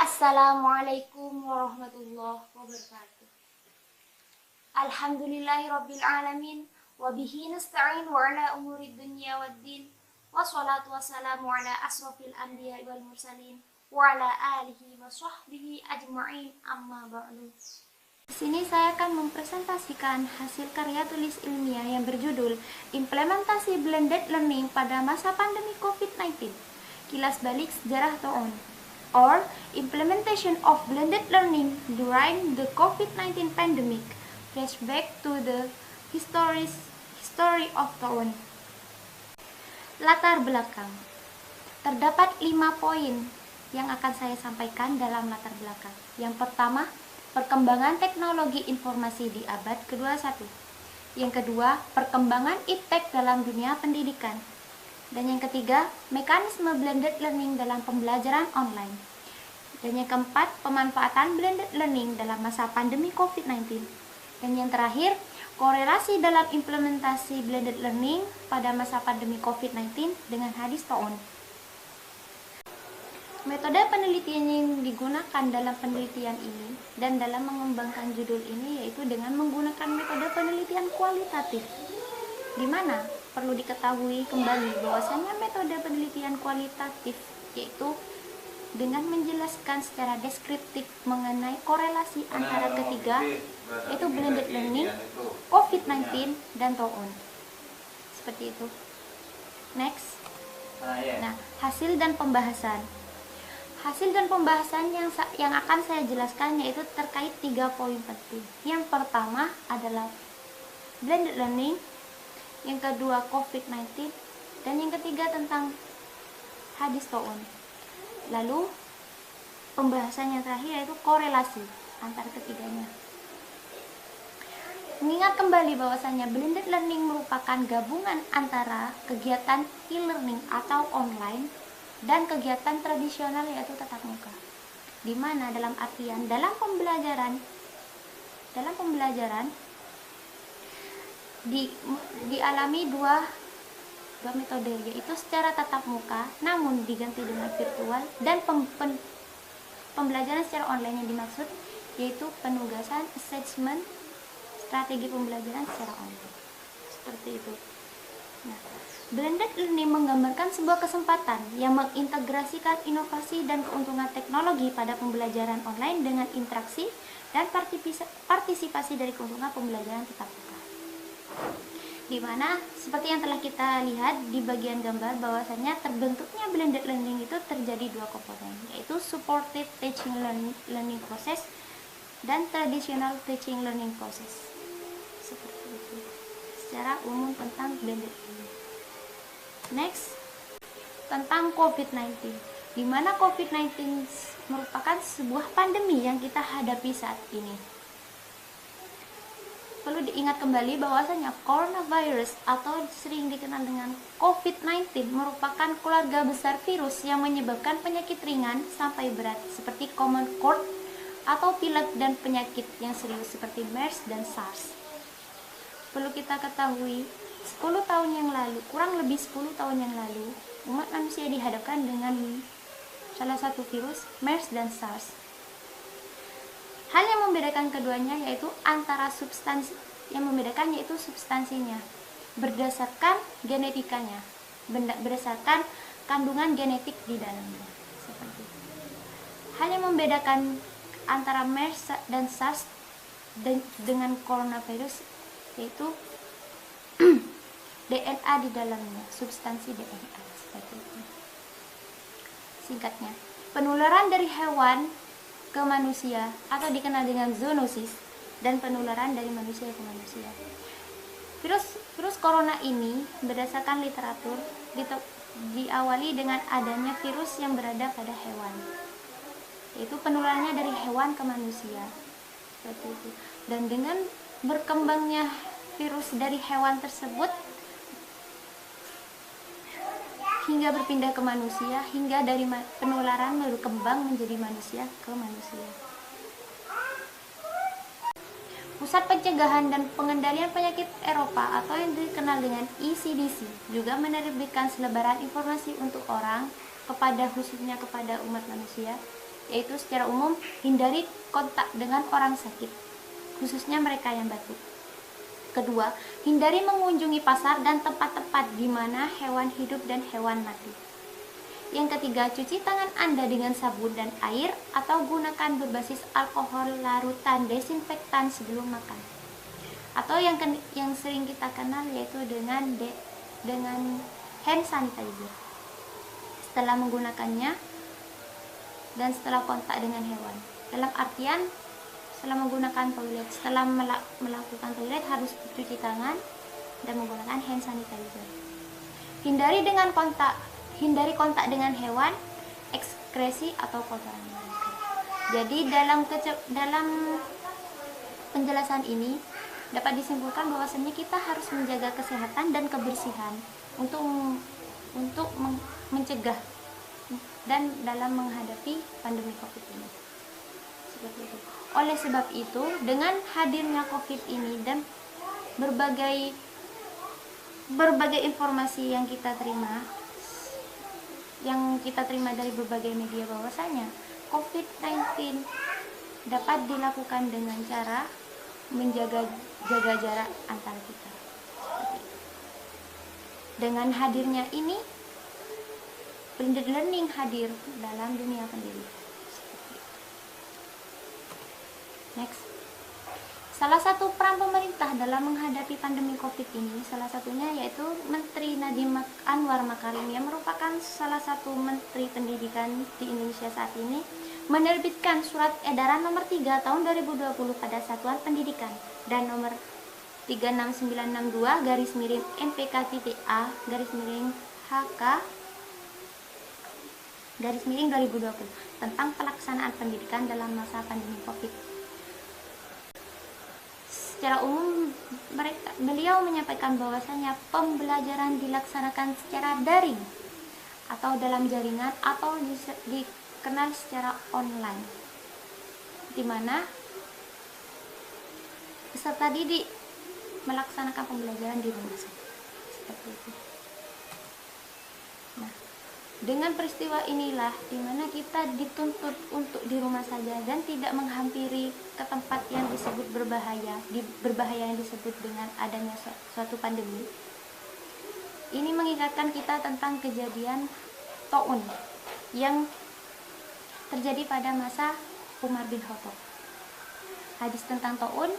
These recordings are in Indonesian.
Assalamualaikum warahmatullahi wabarakatuh. Alhamdulillahirabbil alamin wa bihi nasta'in wa ala umuri dunya waddin. Wassalatu wassalamu ala asrofil anbiya wal mursalin wa ala alihi wa sahbihi ajma'in, amma ba'du. Di sini saya akan mempresentasikan hasil karya tulis ilmiah yang berjudul Implementasi Blended Learning pada masa pandemi COVID-19. Kilas balik sejarah Toon, or Implementation of Blended Learning during the COVID-19 pandemic. Flashback to the history of Toon. Latar belakang. Terdapat 5 poin yang akan saya sampaikan dalam latar belakang. Yang pertama, perkembangan teknologi informasi di abad ke-21. Yang kedua, perkembangan iptek dalam dunia pendidikan. Dan yang ketiga, mekanisme blended learning dalam pembelajaran online. Dan yang keempat, pemanfaatan blended learning dalam masa pandemi COVID-19. Dan yang terakhir, korelasi dalam implementasi blended learning pada masa pandemi COVID-19 dengan hadis Toon. Metode penelitian yang digunakan dalam penelitian ini dan dalam mengembangkan judul ini yaitu dengan menggunakan metode penelitian kualitatif, di mana perlu diketahui kembali bahwasanya metode penelitian kualitatif yaitu dengan menjelaskan secara deskriptif mengenai korelasi antara ketiga, yaitu blended learning, COVID-19, dan Toon. Seperti itu. Next. Nah, hasil dan pembahasan. Hasil dan pembahasan yang akan saya jelaskan yaitu terkait 3 poin penting. Yang pertama adalah blended learning, yang kedua COVID-19, dan yang ketiga tentang hadis Toon. Lalu pembahasan yang terakhir yaitu korelasi antara ketiganya. Mengingat kembali bahwasanya blended learning merupakan gabungan antara kegiatan e-learning atau online dan kegiatan tradisional yaitu tatap muka. Di mana dalam artian dalam pembelajaran dialami dua metode, yaitu secara tatap muka namun diganti dengan virtual, dan pembelajaran secara online yang dimaksud yaitu penugasan, assessment, strategi pembelajaran secara online. Seperti itu. Nah, blended learning menggambarkan sebuah kesempatan yang mengintegrasikan inovasi dan keuntungan teknologi pada pembelajaran online dengan interaksi dan partisipasi dari keuntungan pembelajaran tatap muka. Di mana seperti yang telah kita lihat di bagian gambar bahwasanya terbentuknya blended learning itu terjadi 2 komponen, yaitu supported teaching learning process dan traditional teaching learning process. Seperti itu secara umum tentang blended learning. Next, tentang COVID-19, di mana COVID-19 merupakan sebuah pandemi yang kita hadapi saat ini. Perlu diingat kembali bahwasanya coronavirus atau sering dikenal dengan COVID-19 merupakan keluarga besar virus yang menyebabkan penyakit ringan sampai berat seperti common cold atau pilek dan penyakit yang serius seperti MERS dan SARS. Perlu kita ketahui, 10 tahun yang lalu, kurang lebih 10 tahun yang lalu, umat manusia dihadapkan dengan salah satu virus, MERS dan SARS. Hal yang membedakan keduanya yaitu substansinya, berdasarkan genetikanya, berdasarkan kandungan genetik di dalamnya. Seperti itu. Hal yang membedakan antara MERS dan SARS dengan coronavirus yaitu DNA di dalamnya, substansi DNA. Seperti itu. Singkatnya, penularan dari hewan ke manusia atau dikenal dengan zoonosis, dan penularan dari manusia ke manusia. Virus corona ini berdasarkan literatur diawali dengan adanya virus yang berada pada hewan, yaitu penularannya dari hewan ke manusia. Seperti itu. Dan dengan berkembangnya virus dari hewan tersebut hingga berpindah ke manusia, hingga dari penularan berkembang menjadi manusia ke manusia. Pusat Pencegahan dan Pengendalian Penyakit Eropa atau yang dikenal dengan ECDC juga menerbitkan selebaran informasi untuk orang, khususnya kepada umat manusia, yaitu secara umum hindari kontak dengan orang sakit, khususnya mereka yang batuk. Kedua, hindari mengunjungi pasar dan tempat-tempat di mana hewan hidup dan hewan mati. Yang ketiga, cuci tangan Anda dengan sabun dan air atau gunakan berbasis alkohol larutan desinfektan sebelum makan. Atau yang sering kita kenal yaitu dengan hand sanitizer. Setelah menggunakannya dan setelah kontak dengan hewan. Dalam artian setelah menggunakan toilet, setelah melakukan toilet harus cuci tangan dan menggunakan hand sanitizer. Hindari kontak dengan hewan, ekskresi atau kotoran mereka. Jadi dalam penjelasan ini dapat disimpulkan bahwasanya kita harus menjaga kesehatan dan kebersihan untuk mencegah dan dalam menghadapi pandemi Covid ini. Seperti itu. Oleh sebab itu, dengan hadirnya Covid ini dan berbagai informasi yang kita terima dari berbagai media bahwasanya COVID-19 dapat dilakukan dengan cara jaga jarak antara kita. Dengan hadirnya ini, blended learning hadir dalam dunia pendidikan. Next. Salah satu peran pemerintah dalam menghadapi pandemi Covid ini, salah satunya yaitu Menteri Nadiem Anwar Makarim yang merupakan salah satu menteri pendidikan di Indonesia saat ini, menerbitkan surat edaran nomor 3 tahun 2020 pada Satuan Pendidikan dan nomor 36962/MPK-A/HK/2020 tentang pelaksanaan pendidikan dalam masa pandemi Covid. Secara umum, beliau menyampaikan bahwasanya pembelajaran dilaksanakan secara daring atau dalam jaringan atau dikenal secara online, di mana peserta didik melaksanakan pembelajaran di rumah saja. Seperti itu. Nah, dengan peristiwa inilah di mana kita dituntut untuk di rumah saja dan tidak menghampiri ke tempat yang disebut berbahaya yang disebut dengan adanya suatu pandemi. Ini mengingatkan kita tentang kejadian Ta'un yang terjadi pada masa Umar bin Khattab. Hadis tentang Ta'un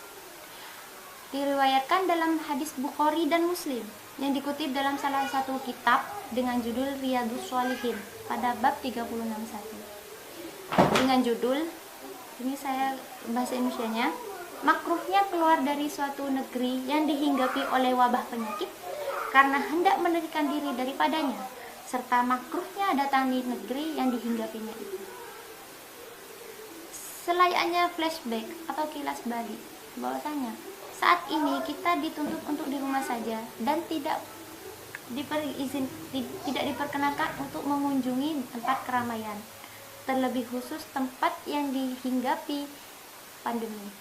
diriwayatkan dalam hadis Bukhari dan Muslim yang dikutip dalam salah satu kitab dengan judul Riyadhus Shalihin pada bab 36.1 dengan judul, ini saya bahasa Indonesianya, makruhnya keluar dari suatu negeri yang dihinggapi oleh wabah penyakit karena hendak melarikan diri daripadanya, serta makruhnya datang di negeri yang dihinggapinya itu. Selayaknya flashback atau kilas balik bahwasanya saat ini kita dituntut untuk di rumah saja dan tidak diperkenankan untuk mengunjungi tempat keramaian, terlebih khusus tempat yang dihinggapi pandemi.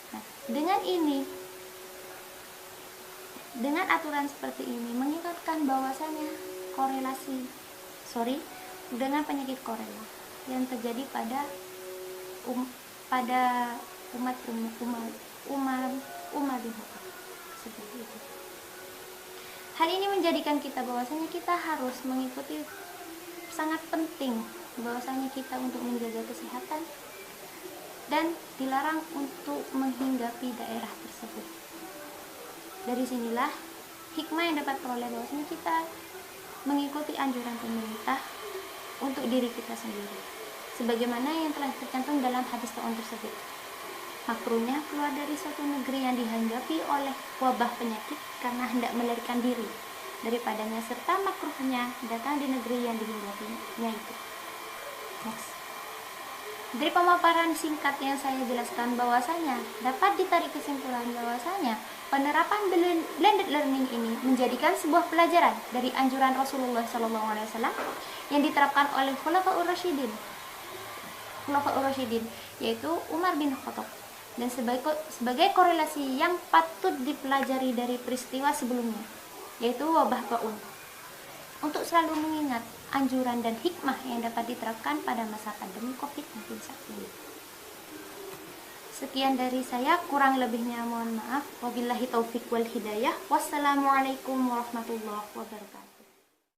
Nah, dengan aturan seperti ini mengingatkan bahwasanya dengan penyakit korela yang terjadi pada umat bin Khattab. Seperti itu. Hal ini menjadikan kita bahwasanya kita harus mengikuti, sangat penting bahwasanya kita untuk menjaga kesehatan dan dilarang untuk menghinggapi daerah tersebut. Dari sinilah hikmah yang dapat peroleh bahwasanya kita mengikuti anjuran pemerintah untuk diri kita sendiri, sebagaimana yang telah tercantum dalam hadis Ta'un tersebut. Makruhnya keluar dari suatu negeri yang dihinggapi oleh wabah penyakit karena hendak melarikan diri daripadanya, serta makruhnya datang di negeri yang dihinggapinya itu. Next. Dari pemaparan singkat yang saya jelaskan bahwasanya dapat ditarik kesimpulan bahwasanya penerapan blended learning ini menjadikan sebuah pelajaran dari anjuran Rasulullah SAW yang diterapkan oleh Khulafaur Rasyidin, yaitu Umar bin Khattab, dan sebagai korelasi yang patut dipelajari dari peristiwa sebelumnya, yaitu wabah Ta'un, untuk selalu mengingat anjuran dan hikmah yang dapat diterapkan pada masa pandemi COVID-19 saat ini. Sekian dari saya, kurang lebihnya mohon maaf. Wabillahi taufik wal hidayah. Wassalamualaikum warahmatullahi wabarakatuh.